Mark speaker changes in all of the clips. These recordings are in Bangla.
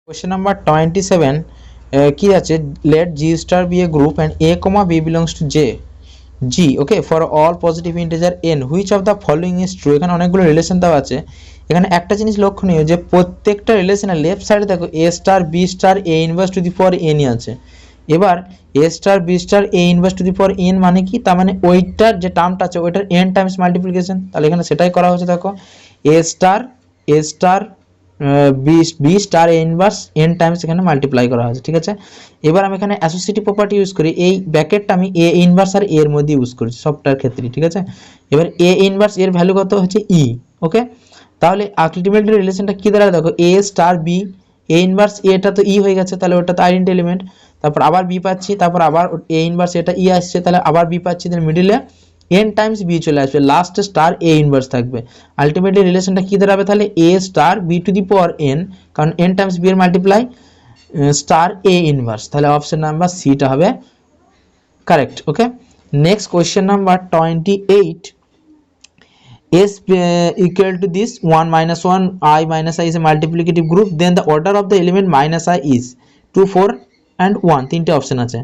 Speaker 1: Question number 27 কি আছে let G star be a group and A comma B belongs to J G okay for all positive integer n which of the following is true এখানে অনেকগুলো রিলেশন দেওয়া আছে। এখানে একটা জিনিস লক্ষণীয় যে প্রত্যেকটা রিলেশনের লেফট সাইডে দেখো A star B star A inverse to the power n আছে। এবার A star B star A inverse to the power n মানে কি, তার মানে ওইটার যে টার্মটা আছে ওইটার n টাইমস মাল্টিপ্লিকেশন, তাহলে এখানে সেটাই করা হয়েছে। দেখো A star B star A inverse n times এখানে মাল্টিপ্লাই করা হয়েছে, ঠিক আছে। এবার আমি এখানে অ্যাসোসিয়েটিভ প্রপার্টি ইউজ করি, এই ব্র্যাকেটটা আমি এ ইনভার্স আর এর মধ্যে ইউজ করেছি সবটার ক্ষেত্রে, ঠিক আছে। এবার এ ইনভার্স এর ভ্যালু কত হচ্ছে ই, ওকে। তাহলে আলটিমেটলি রিলেশনটা কি দাঁড়ায় দেখো, এ স্টার বি, এ ইনভার্স এটা তো ই হয়ে গেছে, তাহলে ওটা তো আইডেন্টি এলিমেন্ট। তারপর আবার বি পাচ্ছি, তারপর আবার এ ইনভার্স এটা ই আসছে, তাহলে আবার বি পাচ্ছি, তাহলে মিডিলে n টাইমস বি চলে আসবে, লাস্ট স্টার এ ইনভার্স থাকবে। আলটিমেটলি রিলেশনটা কি দাঁড়াবে তাহলে A star B to the power n, কারণ n টাইমস বি এর মাল্টিপ্লাই স্টার এ ইনভার্স, তাহলে অপশন নাম্বার সিটা হবে correct, okay. Next question number 28 S equal to this 1 minus 1 I minus I is a multiplicative group, then the order of the element minus I is 2 4 and 1, তিনটে অপশন আছে।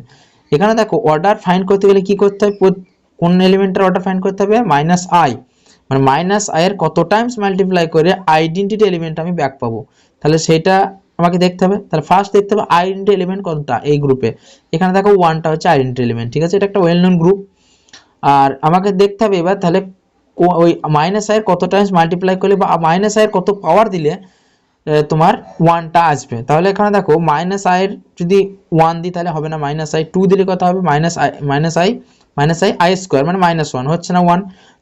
Speaker 1: এখানে দেখো অর্ডার ফাইন্ড করতে গেলে কি করতে হবে, কোন এলিমেন্টের অর্ডার ফাইন্ড করতে হবে, মাইনাস আই, মানে মাইনাস আই এর কত টাইমস মাল্টিপ্লাই করে আইডেন্টিটি এলিমেন্ট আমি ব্যাক পাবো, তাহলে সেটা আমাকে দেখতে হবে। তাহলে ফার্স্ট দেখতে হবে আইডেন্টি এলিমেন্ট কোনটা এই গ্রুপে, এখানে দেখো ওয়ানটা হচ্ছে আইডেন্টি এলিমেন্ট, ঠিক আছে, এটা একটা ওয়েল নোন গ্রুপ। আর আমাকে দেখতে হবে এবার তাহলে ওই মাইনাস আই এর কত টাইমস মাল্টিপ্লাই করলে বা মাইনাস আই এর কত পাওয়ার দিলে তোমার ওয়ানটা আসবে। তাহলে এখানে দেখো মাইনাস আই এর যদি ওয়ান দিই তাহলে হবে না, মাইনাস আই, টু দিলে কত হবে মাইনাস আই আই স্কোয়ার, মানে মাইনাস ওয়ান হচ্ছে না ওয়ান।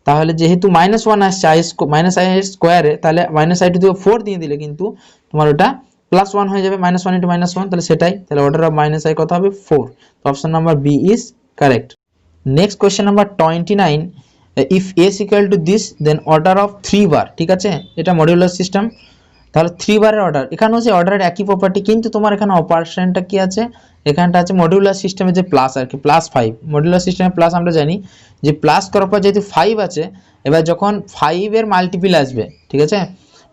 Speaker 1: তাহলে যেহেতু মাইনাস ওয়ান আসছে মাইনাস আই স্কোয়ারে, তাহলে minus I to the four দিয়ে দিলে কিন্তু তোমার ওটা প্লাস ওয়ান হয়ে যাবে, minus one into minus one, তাহলে সেটাই, তাহলে অর্ডার অফ মাইনাস আই কত হবে 4, তো option number B is correct. Next question number 29 if S equal to this then order of 3 বার, ঠিক আছে, এটা মডিউলার সিস্টেম, তাহলে 3 বারের অর্ডার, এখানে হচ্ছে অর্ডারের একই প্রপার্টি, কিন্তু তোমার এখানে অপারেশনটা কি আছে, এখানটা আছে মডিউলার সিস্টেমে যে প্লাস আর কি, প্লাস 5, মডিউলার সিস্টেমে প্লাস আমরা জানি যে প্লাস করার পর যেহেতু 5 আছে, এবার যখন 5 এর মাল্টিপল আসবে, ঠিক আছে,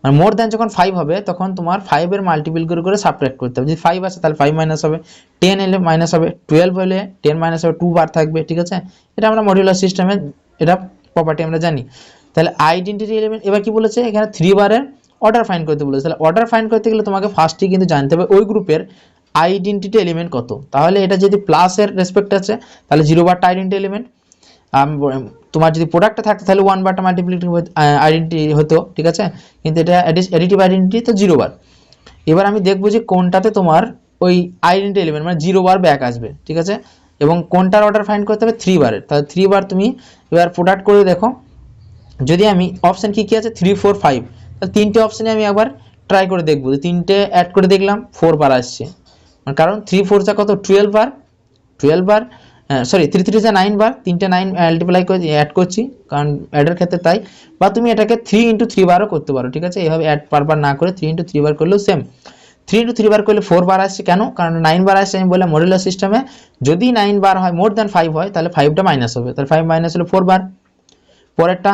Speaker 1: মানে মোর দ্যান যখন 5 হবে তখন তোমার 5 এর মাল্টিপল করে সাবট্রাক্ট করতে হবে। যদি 5 আসে তাহলে 5 মাইনাস হবে, 10 এলে মাইনাস হবে, 12 হলে 10 মাইনাস হবে, 2 বার থাকবে, ঠিক আছে। এটা আমরা মডিউলার সিস্টেমে এটা প্রপার্টি আমরা জানি। তাহলে আইডেন্টিটি এলিমেন্ট এবার কি বলেছে, এখানে 3 বারের অর্ডার ফাইন্ড করতে বলেছে। তাহলে অর্ডার ফাইন্ড করতে গেলে তোমাকে ফার্স্টে কিন্তু জানতে হবে ওই গ্রুপের আইডেন্টিটি এলিমেন্ট কত। তাহলে এটা যদি প্লাসের রেসপেক্ট আছে তাহলে 0 বারটা আইডেন্টিটি এলিমেন্ট, তোমার যদি প্রোডাক্টটা থাকতো তাহলে 1 বারটা মাল্টিপ্লিকেটিভ আইডেন্টিটি হতো, ঠিক আছে, কিন্তু এটা অ্যাডিটিভ আইডেন্টিটি তো 0 বার। এবার আমি দেখবো যে কোনটাতে তোমার ওই আইডেন্টিটি এলিমেন্ট মানে 0 বার ব্যাক আসবে, ঠিক আছে, এবং কোনটার অর্ডার ফাইন্ড করতে হবে 3 বারের। তাহলে 3 বার তুমি এবার প্রোডাক্ট করে দেখো, যদি আমি অপশন কি আছে 3 4 5, তাহলে তিনটে অপশনে আমি একবার ট্রাই করে দেখবো, তিনটে অ্যাড করে দেখলাম 4 বার আসছে, কারণ 3 4 যা কত 12 বার, 12 বার সরি 3 3 যা 9 বার, তিনটে 9 মাল্টিপ্লাই করে অ্যাড করছি কারণ অ্যাডের ক্ষেত্রে তাই, বা তুমি এটাকে 3 ইন্টু 3 বারও করতে পারো, ঠিক আছে, এইভাবে অ্যাড বারবার না করে 3 ইন্টু 3 বার করলেও সেম। 3 ইন্টু 3 বার করলে 4 বার আসছে, কেন, কারণ 9 বার আসছে, আমি বললাম মডুলার সিস্টেমে যদি 9 বার হয় মোর দ্যান 5 হয় তাহলে 5টা মাইনাস হবে, তাহলে 5 মাইনাস হলো 4 বার। পরেরটা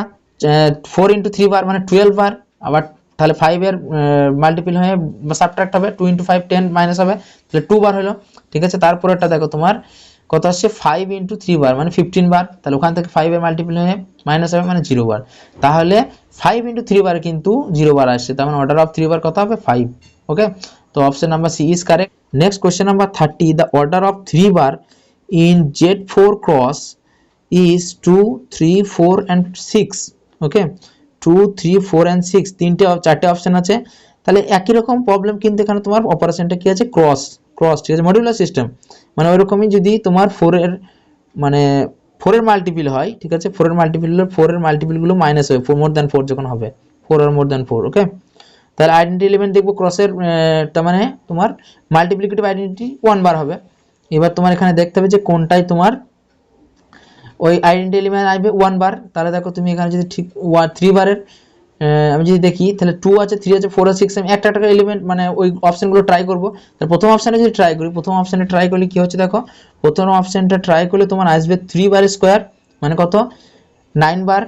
Speaker 1: 4 ইন্টু 3 বার মানে 12 বার, আবার তাহলে 5 এর মাল্টিপল হয়ে সাবট্রাক্ট হবে, 2 ইন্টু 5 10 মাইনাস হবে, তাহলে 2 বার হলো, ঠিক আছে। তারপরেরটা দেখো তোমার কত আসছে 5 ইন্টু 3 বার মানে 15 বার, তাহলে ওখান থেকে 5 এর মাল্টিপল হয়ে মাইনাস হবে মানে 0 বার, তাহলে 5 ইন্টু 3 বার কিন্তু 0 বার আসছে, তার মানে অর্ডার অফ 3 বার কত হবে 5, ওকে, তো option number C is correct. Next question number 30 the order of 3 বার in Z4 cross is 2 3 4 and 6, okay, 2 3 4 and 6 চারটে অপশন আছে। তাহলে একই রকম প্রবলেম, কিন্তু এখানে তোমার অপারেশনটা কি আছে ক্রস, ঠিক আছে, মডিউলার সিস্টেম, মানে ওইরকমই যদি তোমার 4 এর মানে 4 এর মাল্টিপল হয়, ঠিক আছে, 4 এর মাল্টিপল হলে 4 এর মাল্টিপল গুলো মাইনাস হবে, 4 মোর দ্যান 4 যখন হবে, 4 আর মোর দ্যান 4, ওকে। তাহলে আইডেন্টিটি এলিমেন্ট দেখবো ক্রসের, তার মানে তোমার মাল্টিপ্লিকেটিভ আইডেন্টিটি 1 বার হবে। এবার তোমার এখানে দেখতে হবে যে কোনটাই তোমার ওই আইডেন্টি এলিমেন্ট আসবে 1 বার, তাহলে দেখো তুমি এখানে যদি ঠিক 3 বারের আমি যদি দেখি তাহলে 2 আছে 3 আছে 4 আছে 6, আমি একটা একটা এলিমেন্ট মানে ওই অপশনগুলো ট্রাই করবো। তাহলে প্রথম অপশানে যদি ট্রাই করি, প্রথম অপশানে ট্রাই করলে কি হচ্ছে দেখো, প্রথম অপশানটা ট্রাই করলে তোমার আসবে 3 বার স্কোয়ার মানে কত 9 বার,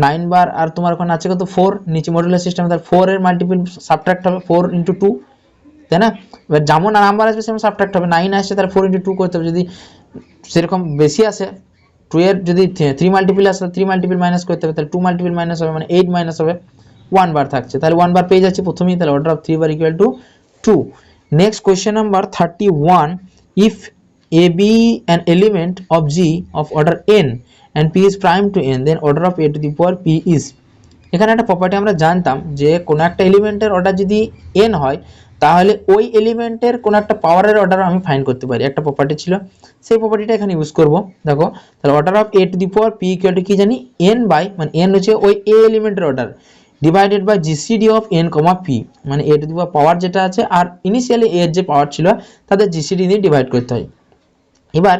Speaker 1: 9 বার, আর তোমার ওখানে আছে কত 4, নিচে মডুলার সিস্টেম, তাহলে 4 এর মাল্টিপল সাবট্রাক্ট হবে 4 ইন্টু 2, তাই না? এবার যেমন নাম্বার আসবে সেরকম সাবট্রাক্ট হবে। 9 আসছে তাহলে 4 × 2 করতে হবে, যদি সেরকম বেশি আসে 2 এর যদি 3 মাল্টিপল আসে 3 মাল্টিপল মাইনাস করতে হবে, তাহলে 2 মাল্টিপল মাইনাস হবে মানে 8 মাইনাস হবে 1 বার থাকছে, তাহলে 1 বার পেয়ে যাচ্ছি প্রথমেই, তাহলে order of 3 bar equal to 2। Next question number 31, if a be an element of G of order n and p is prime to n, then order of a to the power p is। এখানে একটা প্রপার্টি আমরা জানতাম যে কোনো একটা এলিমেন্টের অর্ডার যদি n হয় তাহলে ওই এলিমেন্টের কোনো একটা পাওয়ারের অর্ডার আমি ফাইন্ড করতে পারি, একটা প্রপার্টি ছিল, সেই প্রপার্টিটা এখানে ইউজ করব। দেখো তাহলে order of a to the power p equal to কি জানি n বাই, মানে n হচ্ছে ওই a এলিমেন্টের order, divided by GCD of n comma p, মানে a টু দি পাওয়ার যেটা আছে আর ইনিশিয়ালি a এর যে পাওয়ার ছিল তাদের জিসিডি দিয়ে ডিভাইড করতে হয়। এবার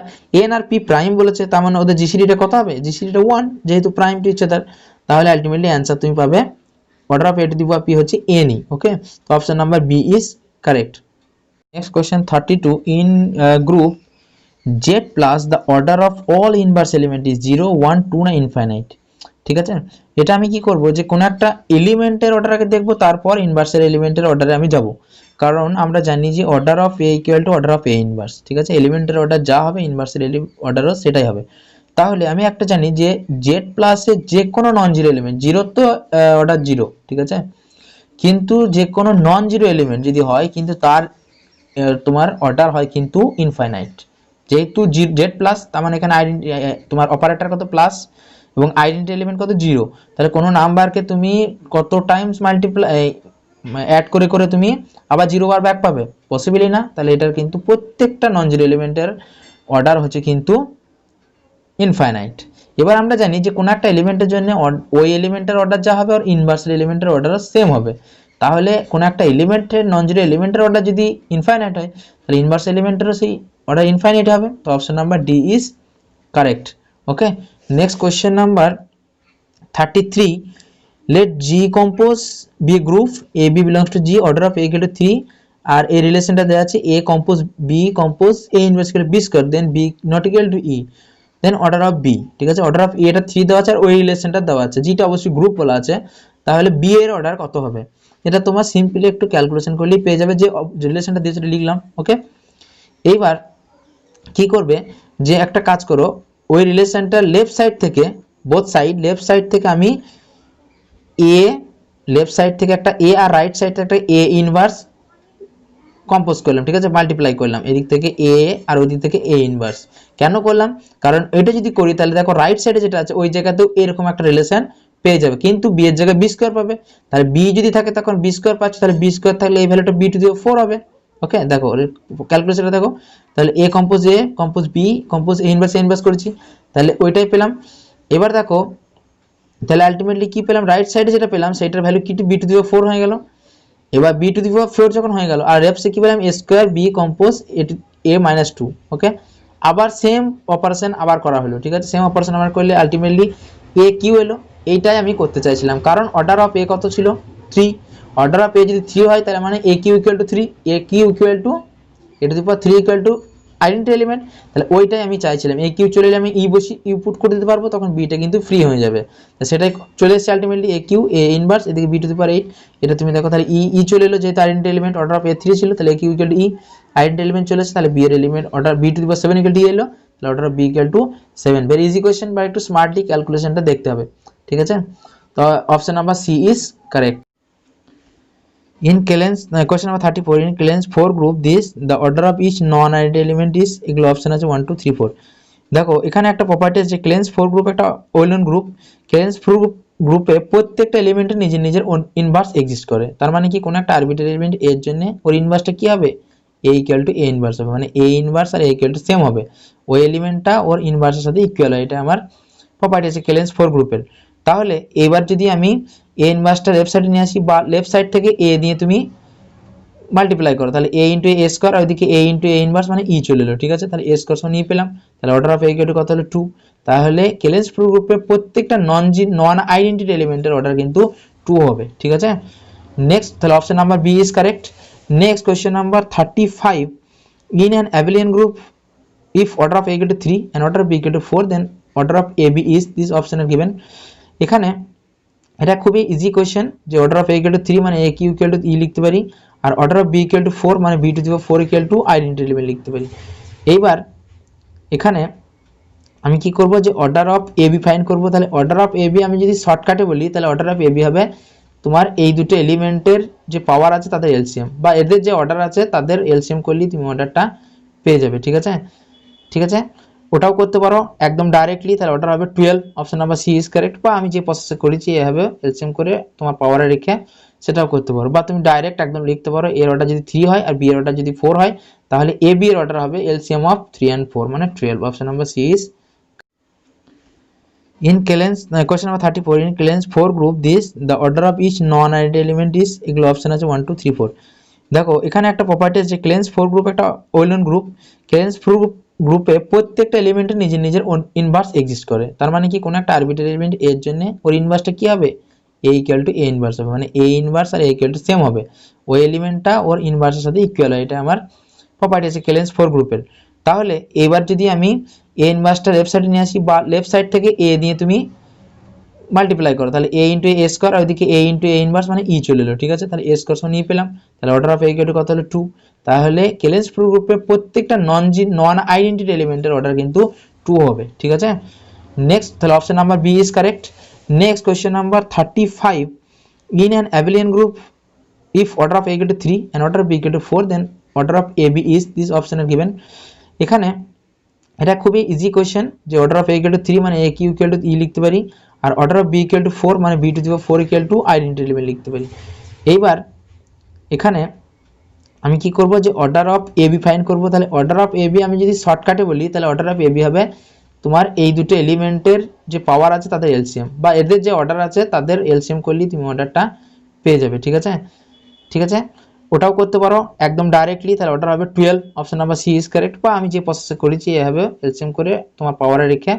Speaker 1: n আর p প্রাইম বলেছে, তার মানে ওদের জিসিডিটা কত হবে, জিসিডিটা 1, যেহেতু প্রাইমটি হচ্ছে তার, তাহলে আলটিমেটলি অ্যান্সার তুমি পাবে order of a to the power p হচ্ছে n ই। ওকে, তো option number B is correct. Next question 32, in group z plus the order of all inverse element is 0 1 2 না ইনফাইনাইট। ঠিক আছে, এটা আমি কি করব যে কোনো একটা এলিমেন্টের অর্ডার আগে দেখব, তারপর ইনভার্সের এলিমেন্টের অর্ডারে আমি যাব, কারণ আমরা জানি যে order of A equal to order of A inverse. ঠিক আছে, এলিমেন্টের অর্ডার যা হবে ইনভার্সের অর্ডারও সেটাই হবে। তাহলে আমি একটা জানি যে জেড প্লাসের যে কোনো নন জিরো এলিমেন্ট, জিরো তো অর্ডার জিরো, ঠিক আছে, কিন্তু যে কোনো নন জিরো এলিমেন্ট যদি হয় কিন্তু তার তোমার অর্ডার হয় কিন্তু ইনফাইনাইট। যেহেতু জেড প্লাস তার মানে এখানে তোমার অপারেটর কত প্লাস এবং আইডেন্টি এলিমেন্ট কত জিরো, তাহলে কোনো নাম্বারকে তুমি কত টাইমস মাল্টিপ্লাই অ্যাড করে করে তুমি আবার 0 বার ব্যাক পাবে, পসিবলই না। তাহলে এটার কিন্তু প্রত্যেকটা নন জিরো এলিমেন্টের অর্ডার হচ্ছে কিন্তু ইনফাইনাইট। এবার আমরা জানি যে কোনো একটা এলিমেন্টের জন্য ওই এলিমেন্টের অর্ডার যা হবে আর ইনভার্সের এলিমেন্টের অর্ডারও সেম হবে। তাহলে কোনো একটা এলিমেন্টের নন জিরো এলিমেন্টের অর্ডার যদি ইনফাইনাইট হয় তাহলে ইনভার্স এলিমেন্টেরও সেই অর্ডার ইনফাইনাইট হবে। তো option number D is correct. Okay, next question number 33, let G compose be a group A B belongs to G, order of A equal to 3, আর এই রিলেশনটা দেওয়া আছে A compose B compose A inverse equal to B square, then B not equal to E, then order of B। ঠিক আছে, অর্ডার অফ A এটা 3 দেওয়া আছে আর ওই রিলেশনটা দেওয়া আছে, Gটা অবশ্যই গ্রুপ বলা আছে, তাহলে B এর অর্ডার কত হবে, এটা তোমার সিম্পলি একটু ক্যালকুলেশন করলেই পেয়ে যাবে, যে রিলেশনটা দিয়েছে লিখলাম। ওকে, এইবার কি করবে যে একটা কাজ করো, ওই রিলেশনটা লেফট সাইড থেকে, বোথ সাইড লেফট সাইড থেকে আমি এ, লেফট সাইড থেকে একটা এ আর রাইট সাইড থেকে একটা এ ইনভার্স কম্পোজ করলাম। ঠিক আছে, মাল্টিপ্লাই করলাম, এদিক থেকে এ আর ওই দিক থেকে এ ইনভার্স। কেন করলাম, কারণ এটা যদি করি তাহলে দেখো রাইট সাইডে যেটা আছে ওই জায়গাতেও এরকম একটা রিলেশন পেয়ে যাবে, কিন্তু বি এর জায়গায় বি স্কোয়ার পাবে, তাহলে বি যদি থাকে তখন বি স্কোয়ার পাচ্ছে, তাহলে বি স্কোয়ার থাকলে এই ভ্যালুটা বি টু দি 4 হবে। ওকে, দেখো ক্যালকুলেশনটা দেখো, তাহলে এ compose B compose A inverse করেছি, তাহলে ওইটাই পেলাম। এবার দেখো তাহলে আলটিমেটলি কি পেলাম, রাইট সাইডে যেটা পেলাম সেটার ভ্যালু কি বি টু দি 4 হয়ে গেল। এবার বি টু দি 4 যখন হয়ে গেল আর লেফট সাইডে কি পেলাম, এ স্কোয়ার বি কম্পোজ এ মাইনাস 2। ওকে, আবার সেম অপারেশন আবার করা হলো। ঠিক আছে, সেম অপারেশন আবার করলে আলটিমেটলি এ কিউ এলো, এইটাই আমি করতে চাইছিলাম, কারণ অর্ডার অফ এ কত ছিল 3, অর্ডার অফ এ যদি 3 হয় তাহলে মানে A cube equal to 3, A cube equal to A to the power 3 equal to identity element, তাহলে ওইটাই আমি চাইছিলাম। এ কিউ চলে এলে আমি ই বসি ইউ পুট করে দিতে পারবো, তখন বিটা কিন্তু ফ্রি হয়ে যাবে, তো সেটাই চলে এসেছে ultimately A cube A inverse, এদিকে বি টু দি পাওয়ার 8, এটা তুমি দেখো তাহলে ই চলে এলো, যেহেতু identity element order of A 3 ছিল, তাহলে A cube equal to E, identity element চলে এসেছে, তাহলে বি এর element order B to the power 7 equal to এলো, তাহলে order of B equal to 7। Very easy question, বা একটু স্মার্টলি ক্যালকুলেশনটা দেখতে হবে। ঠিক আছে, তো option number C is correct. In Kallen's question number 34, in Kallen's 4 group, this the order of each non-identity element is এগুলো অপশন আছে 1 2 3 4। দেখো এখানে একটা প্রপার্টি আছে, Kallen's 4 গ্রুপ একটা ওয়েল-নোন গ্রুপ, Kallen's 4 গ্রুপে প্রত্যেকটা এলিমেন্টের নিজের নিজের ইনভার্স এক্সিস্ট করে, তার মানে কি কোনো একটা আরবিটারি এলিমেন্ট এর জন্য ওর ইনভার্সটা কি হবে, A equal to A inverse হবে, মানে এ ইনভার্স আর এ ইকুয়াল টু সেম হবে, ওই এলিমেন্টটা ওর ইনভার্সের সাথে ইকুয়াল হয়, এটা আমার প্রপার্টি আছে Kallen's 4 গ্রুপের। তাহলে এবার যদি আমি এ ইনভার্সটা লেফট সাইডে নিয়ে আসি, বা লেফট সাইড থেকে এ দিয়ে তুমি মাল্টিপ্লাই করো, তাহলে এ ইন্টু এ স্কোয়ার আর ওইদিকে এ ইন্টু এ ইনভার্স মানে ই চলে এলো। ঠিক আছে, তাহলে এ স্কোয়ার সমান ই পেলাম, তাহলে order of A equal to কত হলো 2, তাহলে Kallen's 4 গ্রুপে প্রত্যেকটা নন আইডেন্টিটি এলিমেন্টের অর্ডার কিন্তু 2 হবে। ঠিক আছে, নেক্সট তাহলে option number B is correct. Next question number 35, in an abelian group if order of a equal to 3 and order of b equal to 4, then order of ab is, this option are given। এখানে এটা খুবই ইজি কোয়েশ্চেন, যে order of A equal to 3 মানে A cube equal to E লিখতে পারি, আর order of B equal to 4 মানে B to the power 4 equal to identity element লিখতে পারি। এইবার এখানে আমি কি করব যে order of A B find করব। তাহলে অর্ডার অফ এ বি আমি যদি শর্টকাটে বলি তাহলে অর্ডার অফ এ বি হবে তোমার এই দুটো এলিমেন্টের যে পাওয়ার আছে তাদের এলসিএম, বা এদের যে অর্ডার আছে তাদের এলসিএম করলেই তুমি অর্ডারটা পেয়ে যাবে। ঠিক আছে, ঠিক আছে, ওটাও করতে পারো একদম ডাইরেক্টলি। তাহলে অর্ডার হবে 12, option number C is correct. বা আমি যে প্রসেসে করেছি এভাবে এলসিএম করে তোমার পাওয়ারে রেখে সেটাও করতে পারো। বা তুমি ডাইরেক্ট একদম লিখতে পারো এর অর্ডার যদি 3 হয় আর বি এর অর্ডার যদি 4 হয় তাহলে এ বি এর অর্ডার হবে এলসিএম অফ 3 and 4 মানে 12, option number C is. In Kallen's question number 34, in Kallen's 4 group this the order of each non-identity element is এগুলো অপশন আছে 1 2 3 4। দেখো এখানে একটা প্রপার্টি আছে, Kallen's 4 গ্রুপ একটা ওয়েল নোন গ্রুপ। Kallen's 4 গ্রুপে প্রত্যেকটা এলিমেন্টের নিজের নিজের ইনভার্স এক্সিস্ট করে। তার মানে কি কোনো একটা আরবিটারি এলিমেন্ট এর জন্য ওর ইনভার্সটা কি হবে, a equal to a inverse হবে, মানে a ইনভার্স আর a ইকুয়াল টু সেম হবে, ওই এলিমেন্টটা ওর ইনভার্সের সাথে ইকুয়াল হয়। এটা আমার প্রপার্টি আছে Kallen's 4 গ্রুপের। তাহলে এবার যদি আমি a ইনভার্সটা লেফট সাইডে নিয়ে আসি বা লেফট সাইড থেকে a দিয়ে তুমি মাল্টিপ্লাই করো, তাহলে a ইন্টু a স্কোয়ার আর ওইদিকে a ইন্টু a ইনভার্স মানে ই চলে এলো। ঠিক আছে, তাহলে a স্কোয়ার সমান ই পেলাম। তাহলে order of a equal to কত হলো 2। তাহলে Kallen's 4 গ্রুপে প্রত্যেকটা নন আইডেন্টিটি এলিমেন্টের অর্ডার কিন্তু 2 হবে। ঠিক আছে, নেক্সট তাহলে option number B is correct. Next question number 35, in an abelian group if order of a equal to 3 and order of b equal to 4 then order of ab is this option are given। এখানে এটা খুবই ইজি কোয়েশ্চেন যে order of a equal to 3 মানে a cube equal to E লিখতে পারি, আর order of b equal to 4 মানে b to the power 4 equal to identity element লিখতে পারি। এইবার এখানে আমি কি করব যে order of A B find করব। তাহলে অর্ডার অফ এ বি আমি যদি শর্টকাটে বলি তাহলে অর্ডার অফ এ বি হবে তোমার এই দুটো এলিমেন্টের যে পাওয়ার আছে তাদের এলসিএম, বা এদের যে অর্ডার আছে তাদের এলসিএম করলেই তুমি অর্ডারটা পেয়ে যাবে। ঠিক আছে, ঠিক আছে, ওটাও করতে পারো একদম ডাইরেক্টলি। তাহলে অর্ডার হবে 12, option number C is correct. বা আমি যে প্রসেসে করেছি এভাবে এলসিএম করে তোমার পাওয়ারে রেখে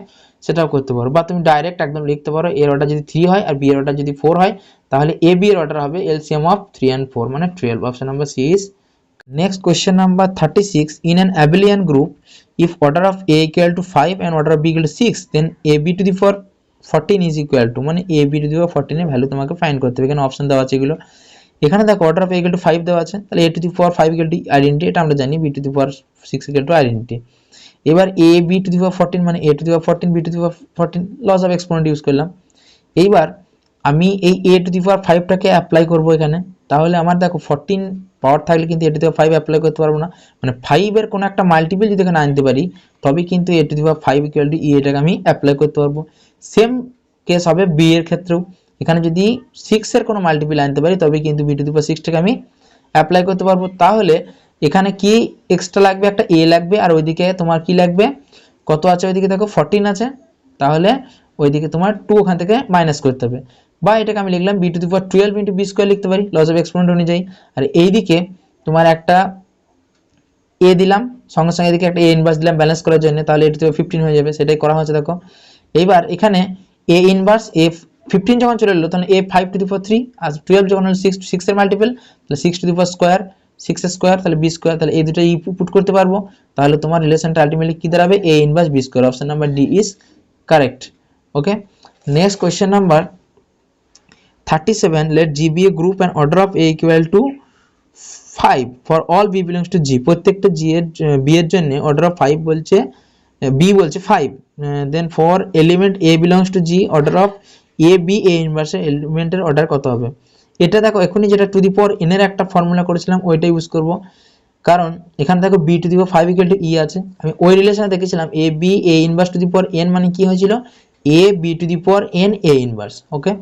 Speaker 1: সেটাও করতে পারো। বা তুমি ডাইরেক্ট একদম লিখতে পারো এর অর্ডার যদি 3 হয় আর বি এর অর্ডার যদি 4 হয় তাহলে এ বি এর অর্ডার হবে এলসিএম অফ 3 and 4 মানে 12, option number C is. Next question number 36, in an abelian group if order of a equal to 5 and order of b equal to 6 then ab to the power 14 is equal to মানে ab to the power 14 এর ভ্যালু তোমাকে ফাইন্ড করতে হবে। এখানে অপশন দেওয়া আছে এগুলো। এখানে দেখো order of a equal to 5 দেওয়া আছে, তাহলে a to the power 5 equal to identity, এটা আমরা জানি, b to the power 6 equal to identity. এবার a b to the power 14 মানে a to the power 14 b to the power 14 laws of exponent use করলাম। এইবার আমি এই a to the power 5 টাকে অ্যাপ্লাই করব এখানে। তাহলে আমার দেখো 14 পাওয়ার থাকলে কিন্তু a to the power 5 apply করতে পারবো না, মানে 5 এর কোনো একটা মাল্টিপল যদি এখানে আনতে পারি তবে কিন্তু a to the power 5 equal two এটাকে আমি অ্যাপ্লাই করতে পারবো। সেম কেস হবে b এর ক্ষেত্রেও, এখানে যদি 6 এর কোনো মাল্টিপল আনতে পারি তবে কিন্তু b to the power 6 টাকে আমি অ্যাপ্লাই করতে পারবো। তাহলে এখানে কি এক্সট্রা লাগবে, একটা a লাগবে, আর ওইদিকে তোমার কি লাগবে, কত আছে ওইদিকে দেখো 14 আছে, তাহলে ওইদিকে তোমার 2 ওখান থেকে মাইনাস করতে হবে। বা এটাকে আমি লিখলাম b to the power 12 into b square লিখতে পারি লস অফ এক্সপোনেন্ট অনুযায়ী। আর এইদিকে তোমার একটা a দিলাম, সঙ্গে সঙ্গে এদিকে একটা a ইনভার্স দিলাম ব্যালেন্স করার জন্য, তাহলে এটা তো 15 হয়ে যাবে, সেটাই করা হয়েছে দেখো। এইবার এখানে a ইনভার্স a 15 যখন চলে এলো তাহলে a 5 টু দি পাওয়ার 3 আর 12 যখন হলো 6 এর মাল্টিপল, তাহলে 6 টু দি পাওয়ার স্কয়ার 6 এর স্কয়ার তাহলে b স্কয়ার, তাহলে এই দুটো পুট করতে পারবো। তাহলে তোমার রিলেশনটা আলটিমেটলি কি দাঁড়াবে, a inverse b square, option number D is correct. Okay, next question number 37, let G be a group and order of A equal to 5 for all B belongs to G। প্রত্যেকটা G এর B এর জন্য order of 5 বলছে, B বলছে 5, then for element A belongs to G order of A B A inverse এলিমেন্টের অর্ডার কত হবে। এটা দেখো এখনই যেটা টু দি পাওয়ার n এর একটা ফর্মুলা করেছিলাম ওইটা ইউজ করব, কারণ এখানে দেখো b to the power 5 equal to e আছে, আমি ওই রিলেশনে দেখেছিলাম a b a inverse to the power n মানে কি হয়েছিল a b to the power n a inverse. Okay,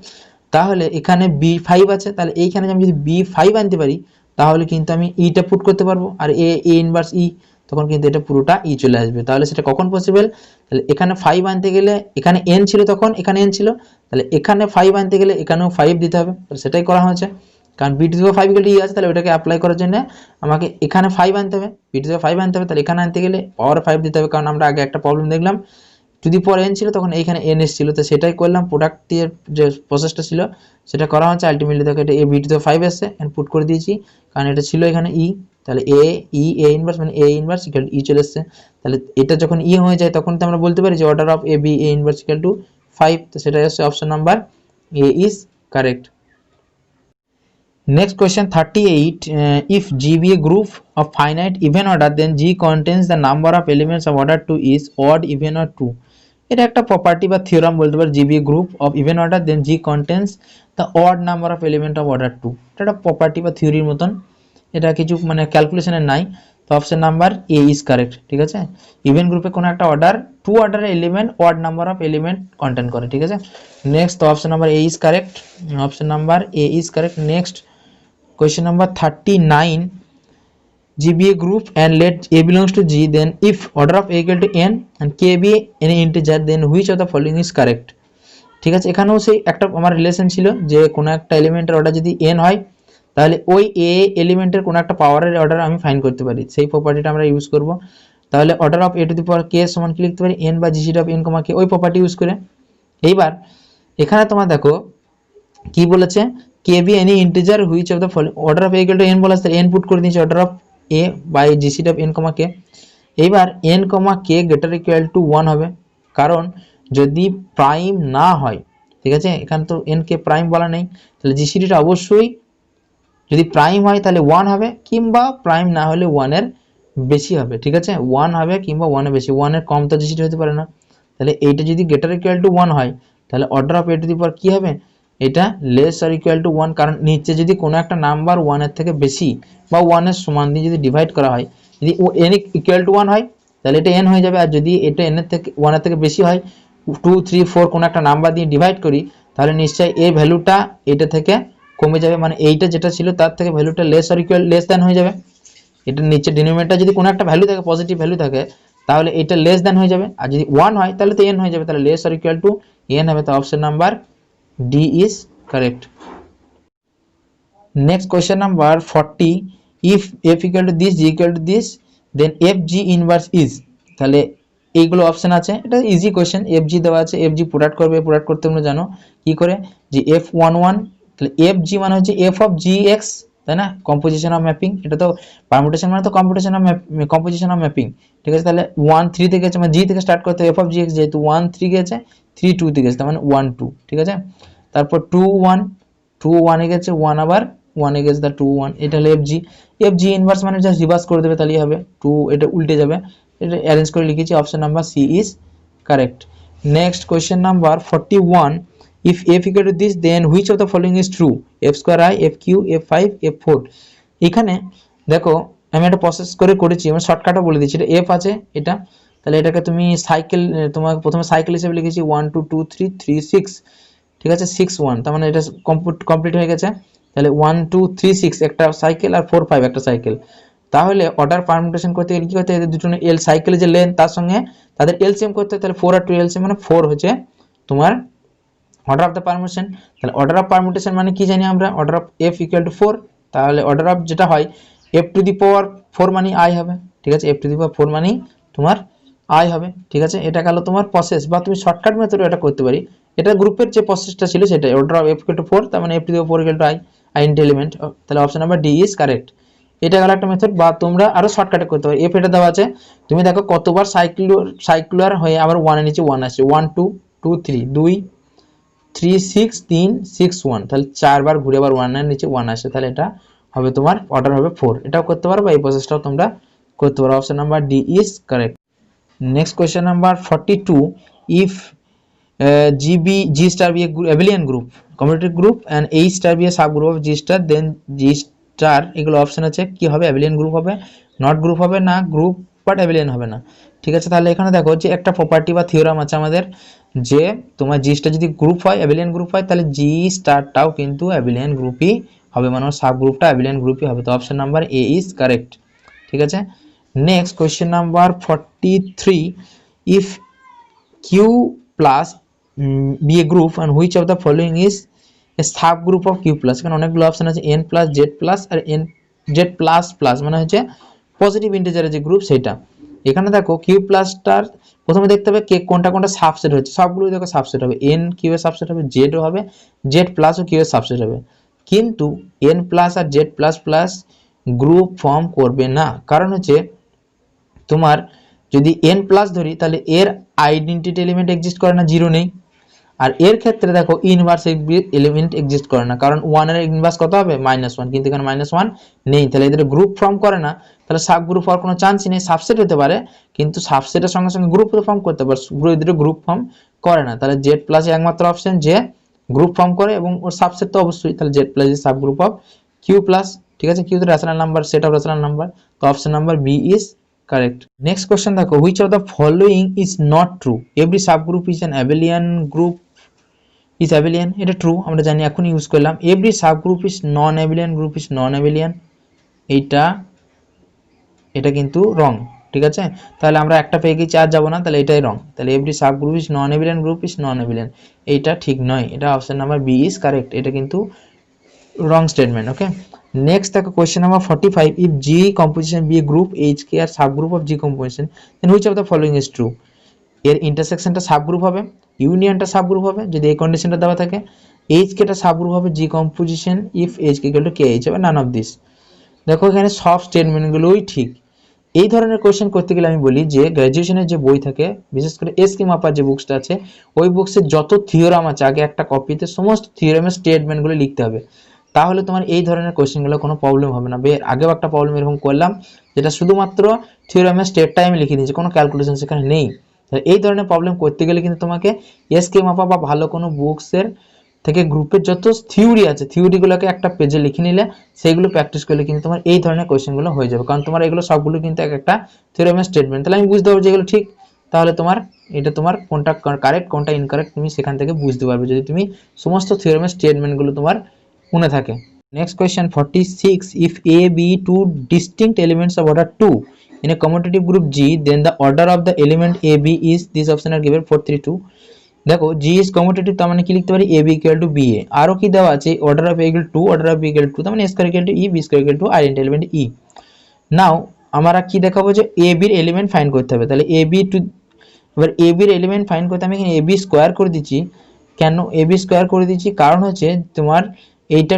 Speaker 1: তাহলে এখানে b5 আছে, তাহলে এইখানে আমি যদি b5 আনতে পারি তাহলে কিন্তু আমি ইটা পুট করতে পারবো, আর a ইনভার্স e তখন কিন্তু এটা পুরোটা ই চলে আসবে। তাহলে সেটা কখন পসিবল, তাহলে এখানে 5 আনতে গেলে এখানে n ছিল, তখন এখানে n ছিল, তাহলে এখানে 5 আনতে গেলে এখানেও 5 দিতে হবে, তাহলে সেটাই করা হয়েছে। কারণ b to the power 5 equal to e আছে, তাহলে ওটাকে অ্যাপ্লাই করার জন্য আমাকে এখানে 5 আনতে হবে, b টু দি পাওয়ার 5 আনতে হবে, তাহলে এখানে আনতে গেলে পাওয়ার 5 দিতে হবে, কারণ আমরা আগে একটা প্রবলেম দেখলাম টু দি পাওয়ার n ছিল তখন এইখানে n এসেছিল, তো সেটাই করলাম, প্রোডাক্টের যে প্রসেসটা ছিল সেটা করা হচ্ছে। আলটিমেটলি দেখো এটা a b to the power 5 এসেছে, এন্ড পুট করে দিয়েছি, কারণ এটা ছিল এখানে e, তাহলে a ইনভার্স মানে a inverse equal to e চলে এসেছে। তাহলে এটা যখন e হয়ে যায় তখন তো আমরা বলতে পারি যে order of a b a inverse equal to 5, তো সেটাই হচ্ছে option number A is correct. Next question 38. If G be a group of finite even order, then G contains the number of elements of order 2 is odd, even or 2. এটা একটা প্রপার্টি বা থিওরাম বলতে পারে, G be group of even order then G contains the odd number of element of order 2। এটা একটা প্রপার্টি বা থিওরির মতন, এটা কিছু মানে ক্যালকুলেশনের নাই। তো option number A is correct. ঠিক আছে, ইভেন গ্রুপে কোনো একটা অর্ডার 2 অর্ডারের element odd number of element content করে। ঠিক আছে, নেক্সট তো option number A is correct, option number A is correct. Next question number 39. G be a group and let A belongs to G, then if order of A equal to n and K be any integer, then which of the following is correct? ঠিক আছে, এখানেও সেই একটা আমার রিলেশন ছিল যে কোনো একটা এলিমেন্টের অর্ডার যদি n হয় তাহলে ওই এ এলিমেন্টের কোনো একটা পাওয়ারের অর্ডার আমি ফাইন্ড করতে পারি, সেই প্রপার্টিটা আমরা ইউজ করব। তাহলে order of A to the power কে সমান কি লিখতে পারি, n বা জিসিডি অফ n কমা কে, ওই প্রপার্টি ইউজ করে। এইবার এখানে তোমার দেখো কি বলেছে, K be any integer which of the following, order of A equal to n বলা আছে, n পুট করে দিয়েছি order of A by GCD of n comma K. এইবার n comma K greater equal to 1 হবে, কারণ যদি প্রাইম না হয়, ঠিক আছে, এখানে তো n কে প্রাইম বলা নেই, তাহলে জিসিডিটা অবশ্যই যদি প্রাইম হয় তাহলে 1 হবে, কিংবা প্রাইম না হলে 1 এর বেশি হবে। ঠিক আছে, 1 হবে কিংবা 1 এর বেশি, 1 এর কম তো জিসিডি হতে পারে না। তাহলে এইটা যদি গ্রেটার ইকুয়াল টু 1 হয় তাহলে order of A to the power কি হবে, এটা লেস অর ইকুয়াল টু 1, কারণ নিচে যদি কোনো একটা নাম্বার 1 এর থেকে বেশি বা 1 এর সমান দিয়ে যদি ডিভাইড করা হয়, যদি n ইকুয়াল টু 1 হয় তাহলে এটা n হয়ে যাবে, আর যদি এটা n এর থেকে 1 এর থেকে বেশি হয়, 2 3 4 কোনো একটা নাম্বার দিয়ে ডিভাইড করি, তাহলে নিশ্চয়ই এই ভ্যালুটা এটা থেকে কমে যাবে, মানে এইটা যেটা ছিল তার থেকে ভ্যালুটা less or equal less than হয়ে যাবে। এটা নিচে ডিনোমিনেটর যদি কোনো একটা ভ্যালু থাকে, পজিটিভ ভ্যালু থাকে, তাহলে এটা লেস দ্যান হয়ে যাবে, আর যদি 1 হয় তাহলে তো n হয়ে যাবে, তাহলে less or equal to n হবে। তো option number D is correct. Next question number 40. If f equal to this, g equal to this, then f g inverse is, তাহলে এইগুলো অপশন আছে, এটা ইজি কোশ্চেন। এফ জি দেওয়া আছে, এফ জি প্রোডাক্ট করবে, প্রোডাক্ট করতে তোমরা জানো কি করে, যে f11, তাহলে এফ জি মানে হচ্ছে এফ অফ জি এক্স, তাই না, কম্পোজিশন অফ ম্যাপিং, এটা তো পারমুটেশন মানে তো কম্পোজিশন অফ ম্যাপিং। ঠিক আছে, তাহলে 1 3 থেকে গেছে, মানে জি থেকে স্টার্ট করতে, এফ অফ জি এক্স যেহেতু 1 3 গেছে, 3 2 থেকে গেছে, তার মানে 1 2। ঠিক আছে, তারপর 2 1 2 1 এ গেছে, 1 আবার 1 এ গেছে, তার 2 1, এটা হলো এফ জি ইনভার্স মানে জাস্ট রিভার্স করে দেবে তাহলেই হবে, 2 এটা উল্টে যাবে, এটা অ্যারেঞ্জ করে লিখেছি, option number C is correct. Next question number 41. If f equal to this, then which of the following is true? f square i, f q, f5, f4. এখানে দেখো আমি একটা প্রসেস করে করেছি, আমি শর্টকাটও বলে দিচ্ছি, এটা f আছে এটা, তাহলে এটাকে তুমি সাইকেল, তোমাকে প্রথমে সাইকেল হিসেবে লিখেছি 1 2 2 3 3 6, ঠিক আছে, 6 1, তার মানে এটা কমপ্লিট হয়ে গেছে। তাহলে 1 2 3 6 একটা সাইকেল, আর 4 5 একটা সাইকেল। তাহলে অর্ডার পারমুটেশন করতে গেলে কি করতে হয়, দুটো এল সাইকেলের যে লেন্থ তার সঙ্গে তাদের এলসিএম করতে হয়, তাহলে 4 আর 2 এলসিএম মানে 4 হচ্ছে তোমার অর্ডার অফ দ্য পারমুটেশন। তাহলে অর্ডার অফ পারমুটেশন মানে কি জানি আমরা, order of F equal to 4, তাহলে অর্ডার অফ যেটা হয় এফ টু দি পাওয়ার 4 মানে আই হবে। ঠিক আছে, এফ টু দি পাওয়ার 4 মানে তোমার আই হবে। ঠিক আছে, এটা গেল তোমার প্রসেস, বা তুমি শর্টকাট মেথডে এটা করতে পারি, এটা গ্রুপের যে প্রসেসটা ছিল সেটাই, order of F equal to 4, তার মানে F to the power 4 equal to I, I into element, তাহলে option number D is correct. এটা গেল একটা মেথড, বা তোমরা আরো শর্টকাটে করতে পারো, এফ এটা দেওয়া আছে, তুমি দেখো কতবার সাইক্লুলার হয়ে আবার 1 এর নিচে 1 আসছে, 1 2 2 3 2 3 6 3 6 1, তাহলে 4 বার ঘুরে আবার 1 এর নিচে 1 আসে, তাহলে এটা হবে তোমার অর্ডার হবে 4। এটাও করতে পারো, বা এই প্রসেসটাও তোমরা করতে পারো, option number D is correct. Next question number 42. If G star be a abelian group, commutative group, and A star be a subgroup of G star, then G star, এগুলো অপশন আছে, কি হবে, abelian group হবে, নট গ্রুপ হবে না, গ্রুপ বাট abelian হবে না। ঠিক আছে, তাহলে এখানে দেখো যে একটা প্রপার্টি বা থিওরাম আছে আমাদের, যে তোমার জি স্টার যদি গ্রুপ হয়, abelian গ্রুপ হয়, তাহলে জি স্টারটাও কিন্তু abelian গ্রুপই হবে, মানে সাব গ্রুপটা abelian গ্রুপই হবে। তো option number A is correct. ঠিক আছে, next question number 43. If Q plus be a group and which of the following is a subgroup of q plus, এখানে অনেকগুলো অপশন আছে, n প্লাস জেড প্লাস আর n জেড প্লাস প্লাস, মানে হচ্ছে পজিটিভ ইন্টিজারের যে গ্রুপ সেটা। এখানে দেখো কিউ প্লাসটার প্রথমে দেখতে হবে কে কোনটা কোনটা সাবসেট হচ্ছে, সবগুলো দেখো সাবসেট হবে, n কিউ এর সাবসেট হবে, জেড ও হবে, জেড প্লাস ও কিউ এর সাবসেট হবে, কিন্তু n প্লাস আর Z plus plus group form করবে না, কারণ হচ্ছে তোমার যদি n প্লাস ধরি তাহলে এর আইডেন্টিটি এলিমেন্ট এক্সিস্ট করে না, জিরো নেই, আর এর ক্ষেত্রে দেখো ইনভার্স এলিমেন্ট এক্সিস্ট করে না, কারণ 1 এর ইনভার্স কত হবে -1, কিন্তু এখানে -1 নেই, তাহলে এদের গ্রুপ ফর্ম করে না, তাহলে সাব গ্রুপ হওয়ার কোনো চান্সই নেই। সাবসেট হতে পারে কিন্তু সাবসেটের সঙ্গে সঙ্গে গ্রুপ ফর্ম করতে পারে, এদের গ্রুপ ফর্ম করে না, তাহলে জেড প্লাস একমাত্র অপশন যে গ্রুপ ফর্ম করে এবং ওর সাবসেট তো অবশ্যই, তাহলে Z plus is subgroup of Q plus. ঠিক আছে, কিউ তো rational number, set of rational number, তো option number B is correct. Next question দেখো, which of the following is not true, every subgroup is an abelian group is abelian, এটা ট্রু, আমরা জানি এখন ইউজ করলাম। Every subgroup is non abelian group is non abelian, এটা কিন্তু রং। ঠিক আছে, তাহলে আমরা একটা পেয়ে গেছি, আর যাবো না, তাহলে এটাই রং, তাহলে every subgroup is non abelian group is non abelian, এইটা ঠিক নয়, এটা option number B is correct, এটা কিন্তু রং স্টেটমেন্ট। ওকে, নেক্সট দেখো question number 45, if G composition be a group H K are subgroup of G composition then which of the following is true, এর ইন্টারসেকশনটা সাবগ্রুপ হবে, ইউনিয়নটা সাবগ্রুপ হবে যদি এই কন্ডিশনটা দেওয়া থাকে, এইচ কেটা সাবগ্রুপ হবে G composition if H K equal to K H হবে নান অফ দিস। দেখো এখানে সব স্টেটমেন্টগুলোই ঠিক। এই ধরনের কোয়েশ্চেন করতে গেলে আমি বলি যে গ্র্যাজুয়েশনের যে বই থাকে, বিশেষ করে এস কে মাপার যে বুকসটা আছে, ওই বুকসের যত থিওরাম আছে আগে একটা কপিতে সমস্ত থিওরামের স্টেটমেন্টগুলো লিখতে হবে, তাহলে তোমার এই ধরনের কোয়েশ্চেনগুলো কোনো প্রবলেম হবে না। আগেও একটা প্রবলেম এরকম করলাম, যেটা শুধুমাত্র থিওরামের স্টেটটা আমি লিখে দিয়েছি, কোনো ক্যালকুলেশন সেখানে নেই। এই ধরনের প্রবলেম করতে গেলে কিন্তু তোমাকে এস কে মাপা বা ভালো কোনো বুকসের থেকে গ্রুপের যত থিওরি আছে থিওরিগুলোকে একটা পেজে লিখে নিলে সেইগুলো প্র্যাকটিস করলে কিন্তু তোমার এই ধরনের কোয়েশ্চেনগুলো হয়ে যাবে, কারণ তোমার এগুলো সবগুলো কিন্তু একটা থিওরামের স্টেটমেন্ট, তাহলে আমি বুঝতে পারবো যে এগুলো ঠিক, তাহলে তোমার এটা তোমার কোনটা কারেক্ট কোনটা ইনকারেক্ট তুমি সেখান থেকে বুঝতে পারবে যদি তুমি সমস্ত থিওরামের স্টেটমেন্টগুলো তোমার মনে থাকে। Next question 46, if A B two distinct elements of order 2 in a commutative group G, then the order of the element A B is, this option are given 4 3 2। দেখো জি ইজ কমিউটেটিভ, তার মানে কি লিখতে পারি A B equal to B A, আরও কি দেওয়া আছে order of A equal to, order of B equal to, তার মানে A square equal to E, B square equal to identity element E. Now আমরা কি দেখাবো যে এ বির এলিমেন্ট ফাইন্ড করতে হবে, তাহলে এ বি টু, এবার এ বির এলিমেন্ট ফাইন্ড করতে আমি এখানে এ বি স্কোয়ার করে দিচ্ছি। কেন এ বি স্কোয়ার করে দিচ্ছি, কারণ হচ্ছে তোমার এইটা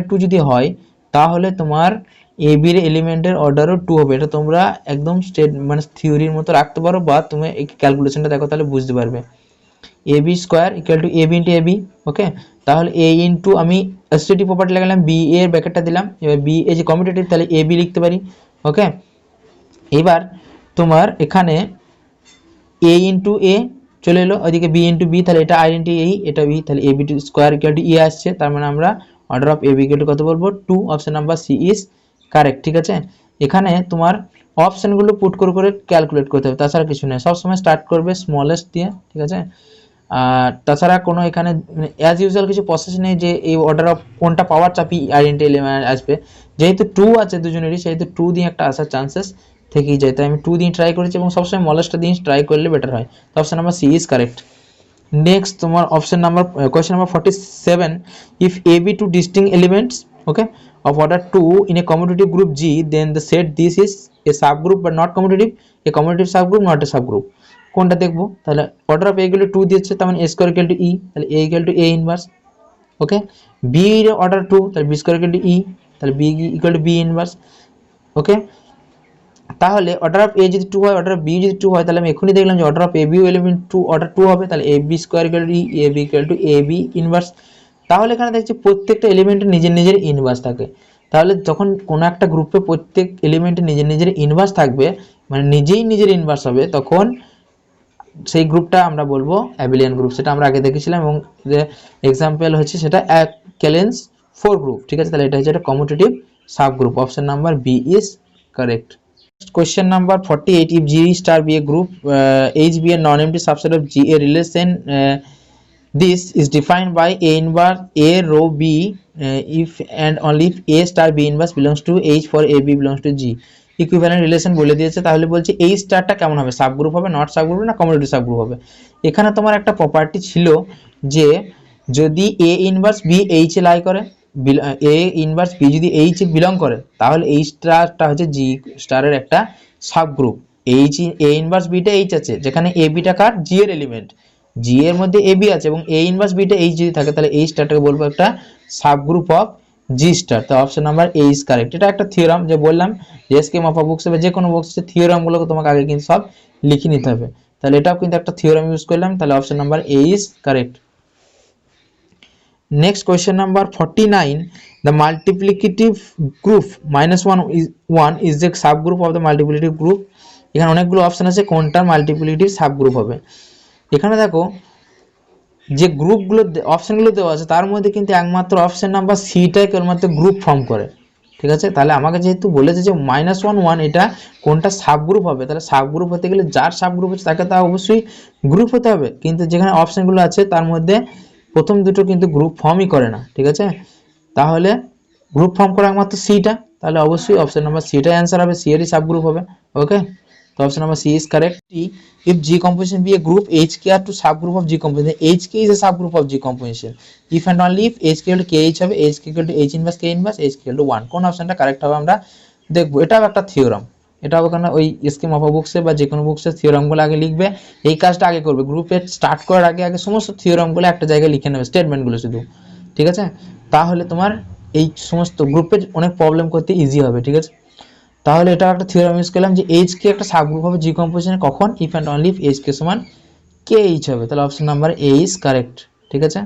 Speaker 1: টু যদি হয় তাহলে তোমার এ বির এলিমেন্টের অর্ডারও 2 হবে, এটা তোমরা একদম স্টেট মানে থিওরির মতো রাখতে পারো, বা তুমি এই ক্যালকুলেশনটা দেখো তাহলে বুঝতে পারবে। A B square equal to A B into A B, okay, তাহলে এ ইন্টু আমি এসটিটি প্রপার্টি লাগালাম, বি এর ব্র্যাকেটটা দিলাম, এবার বি এ যে কমিউটেটিভ তাহলে এ বি লিখতে পারি। ওকে, এবার তোমার এখানে এ ইন্টু এ চলে এলো, ওইদিকে বি ইন্টু বি, তাহলে এটা আইডেন্টি এই, এটা বি, তাহলে A B to square equal to E আসছে, তার মানে আমরা order of A B equal to কত বলবো 2, option number C is correct. ঠিক আছে, এখানে তোমার অপশনগুলো পুট করে করে ক্যালকুলেট করতে হবে, তাছাড়া কিছু নেই, সবসময় স্টার্ট করবে স্মলেস্ট দিয়ে। ঠিক আছে, আর তাছাড়া কোনো এখানে অ্যাজ ইউজুয়াল কিছু প্রসেস নেই যে এই অর্ডার অফ কোনটা পাওয়ার চাপি আইডেন্টি এলিমেন্ট আসবে, যেহেতু 2 আছে দুজনেরই সেহেতু 2 দিয়ে একটা আসার চান্সেস থেকেই যায়, তাই আমি 2 দিয়ে ট্রাই করেছি এবং সবসময় মলেস্টটা দিয়ে ট্রাই করলে বেটার হয়, তো option number C is correct. Next তোমার option number question number 47, if A B two distinct elements okay of order 2 in a commutative group G, then the set this is a subgroup but not commutative, a commutative subgroup not a subgroup। কোনটা দেখবো, তাহলে order of A equal to 2 দিয়েছে, তার মানে a square equal to E, তাহলে a equal to a inverse. Okay, B এর অর্ডার 2, তাহলে b square equal to E, তাহলে b equal to b inverse. Okay, তাহলে অর্ডার অফ এ যদি 2 হয়, অর্ডার অফ বি যদি 2 হয়, তাহলে আমি এখনই দেখলাম যে order of A B element 2 order 2 হবে, তাহলে A B square equal to E, A B equal to A B inverse. তাহলে এখানে দেখছি প্রত্যেকটা এলিমেন্টের নিজের নিজের ইনভার্স থাকে, তাহলে যখন কোনো একটা গ্রুপে প্রত্যেক এলিমেন্টে নিজের নিজের ইনভার্স থাকবে, মানে নিজেই নিজের ইনভার্স হবে, তখন সেই গ্রুপটা আমরা বলবো অ্যাবিলিয়ান গ্রুপ, সেটা আমরা আগে দেখেছিলাম এবং এক্সাম্পল হচ্ছে সেটা ক্যালেন্স 4 গ্রুপ। ঠিক আছে, তাহলে এটা হচ্ছে একটা commutative subgroup, option number B is correct. Question number 48, if G star be a group, H be a non-empty subset of G, a relation this is defined by A inverse A row B, if and only if A star B inverse belongs to H for A B belongs to G। Equivalent relation বলে দিয়েছে, তাহলে বলছে এই স্টারটা কেমন হবে, সাবগ্রুপ হবে, নট সাবগ্রুপ না কমিউটেটিভ সাবগ্রুপ হবে। এখানে তোমার একটা প্রপার্টি ছিল যে যদি A ইনভার্স B H এ লাই করে, এ ইনভার্স বি যদি এইচ এ বিলং করে, তাহলে এই স্টারটা হচ্ছে জি স্টারের একটা subgroup. H A inverse beta H আছে, যেখানে এ বিটা কার জি এর এলিমেন্ট, জি এর মধ্যে এ বি আছে এবং এ ইনভার্স বিটা এইচ যদি থাকে, তাহলে এই স্টারটাকে বলবো একটা সাবগ্রুপ অফ জি স্টার, তো option number A is correct. এটা একটা থিওরাম যে বললাম যে এসকে মাপা বুকস বা যে কোনো বুকসে থিওরামগুলোকে তোমাকে আগে কিন্তু সব লিখে নিতে হবে, তাহলে এটাও কিন্তু একটা থিওরাম ইউজ করলাম, তাহলে option number A is correct. Next question number 49, the multiplicative group -1 is the subgroup of the multiplicative group. এখানে অনেকগুলো অপশন আছে, কোনটা মাল্টিপ্লিকেটিভ সাবগ্রুপ হবে। এখানে দেখো যে গ্রুপগুলো অপশনগুলো দেওয়া আছে তার মধ্যে কিন্তু একমাত্র অপশন নাম্বার সিটাই কেবলমাত্র গ্রুপ ফর্ম করে, ঠিক আছে। তাহলে আমাকে যেহেতু বলেছে যে -1 এটা কোনটা সাবগ্রুপ হবে, তাহলে সাবগ্রুপ হতে গেলে যার সাবগ্রুপ আছে তাকে তা অবশ্যই গ্রুপ হতে হবে, কিন্তু যেখানে অপশনগুলো আছে তার মধ্যে প্রথম দুটো কিন্তু গ্রুপ ফর্মই করে না, ঠিক আছে। তাহলে গ্রুপ ফর্ম করে একমাত্র সিটা, তাহলে অবশ্যই অপশন নাম্বার সিটাই অ্যান্সার হবে, সি এরই সাবগ্রুপ হবে। ওকে, তো option number C is correct. If G composition be a group, HK are two subgroup of G composition. HK is a subgroup of G composition. If and only if HK equal to KH হবে, HK equal to H inverse K inverse, HK equal to 1, কোন অপশনটা কারেক্ট হবে আমরা দেখব। এটাও একটা থিওরাম, এটাও ওখানে ওই স্কিম অফ বুকসে বা যে কোনো বুকসে থিওরামগুলো আগে লিখবে, এই কাজটা আগে করবে। গ্রুপে স্টার্ট করার আগে আগে সমস্ত থিওরামগুলো একটা জায়গায় লিখে নেবে, স্টেটমেন্টগুলো শুধু, ঠিক আছে। তাহলে তোমার এই সমস্ত গ্রুপে অনেক প্রবলেম করতে ইজি হবে, ঠিক আছে। তাহলে এটা একটা থিওরাম ইউজ করলাম যে এইচ কে একটা সাবগ্রুপ হবে জি কম্পোজিশনে কখন, if and only if H কে সমান কে এইচ হবে, তাহলে option number A is correct, ঠিক আছে।